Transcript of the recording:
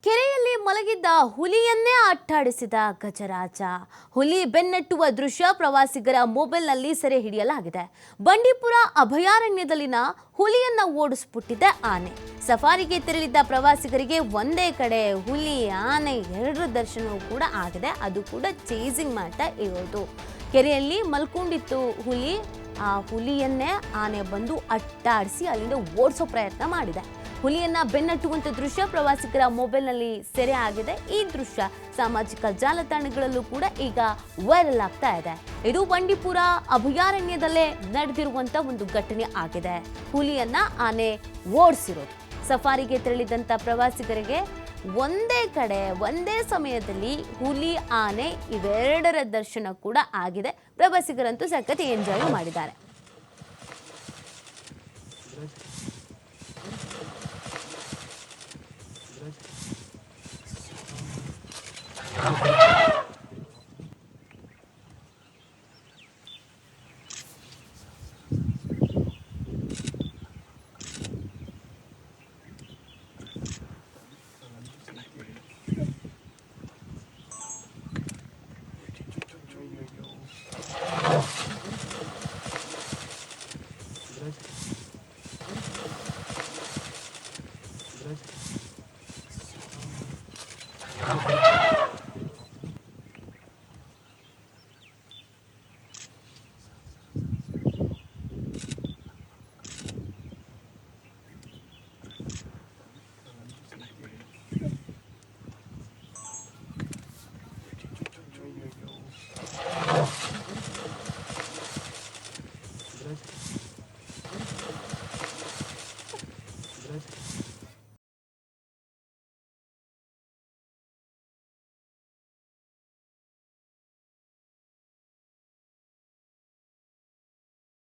ಕೆರೆಯಲ್ಲಿ ಮಲಗಿದ್ದ ಹುಲಿಯನ್ನೇ ಅಟ್ಟಾಡಿಸಿದ ಗಜರಾಜ. ಹುಲಿ ಬೆನ್ನಟ್ಟುವ ದೃಶ್ಯ ಪ್ರವಾಸಿಗರ ಮೊಬೈಲ್ನಲ್ಲಿ ಸೆರೆ ಹಿಡಿಯಲಾಗಿದೆ. ಬಂಡೀಪುರ ಅಭಯಾರಣ್ಯದಲ್ಲಿನ ಹುಲಿಯನ್ನ ಓಡಿಸ್ಬಿಟ್ಟಿದೆ ಆನೆ. ಸಫಾರಿಗೆ ತೆರಳಿದ್ದ ಪ್ರವಾಸಿಗರಿಗೆ ಒಂದೇ ಕಡೆ ಹುಲಿ ಆನೆ ಎರಡರ ದರ್ಶನವೂ ಕೂಡ ಆಗಿದೆ. ಅದು ಕೂಡ ಚೇಸಿಂಗ್ ಮಾಡ್ತಾ ಇರೋದು. ಕೆರೆಯಲ್ಲಿ ಮಲ್ಕೊಂಡಿತ್ತು ಹುಲಿ. ಆ ಹುಲಿಯನ್ನೇ ಆನೆ ಬಂದು ಅಟ್ಟಾಡಿಸಿ ಅಲ್ಲಿಂದ ಓಡಿಸೋ ಪ್ರಯತ್ನ ಮಾಡಿದೆ. ಹುಲಿಯನ್ನ ಬೆನ್ನಟ್ಟುವಂತ ದೃಶ್ಯ ಪ್ರವಾಸಿಗರ ಮೊಬೈಲ್ನಲ್ಲಿ ಸೆರೆ ಆಗಿದೆ. ಈ ದೃಶ್ಯ ಸಾಮಾಜಿಕ ಜಾಲತಾಣಗಳಲ್ಲೂ ಕೂಡ ಈಗ ವೈರಲ್ ಆಗ್ತಾ ಇದೆ. ಇದು ಬಂಡೀಪುರ ಅಭಯಾರಣ್ಯದಲ್ಲೇ ನಡೆದಿರುವಂತ ಒಂದು ಘಟನೆ ಆಗಿದೆ. ಹುಲಿಯನ್ನ ಆನೆ ಓಡಿಸಿರೋದು. ಸಫಾರಿಗೆ ತೆರಳಿದಂತ ಪ್ರವಾಸಿಗರಿಗೆ ಒಂದೇ ಕಡೆ ಒಂದೇ ಸಮಯದಲ್ಲಿ ಹುಲಿ ಆನೆ ಇವೆರಡರ ದರ್ಶನ ಕೂಡ ಆಗಿದೆ. ಪ್ರವಾಸಿಗರಂತೂ ಸಖತ್ ಎಂಜಾಯ್ ಮಾಡಿದ್ದಾರೆ.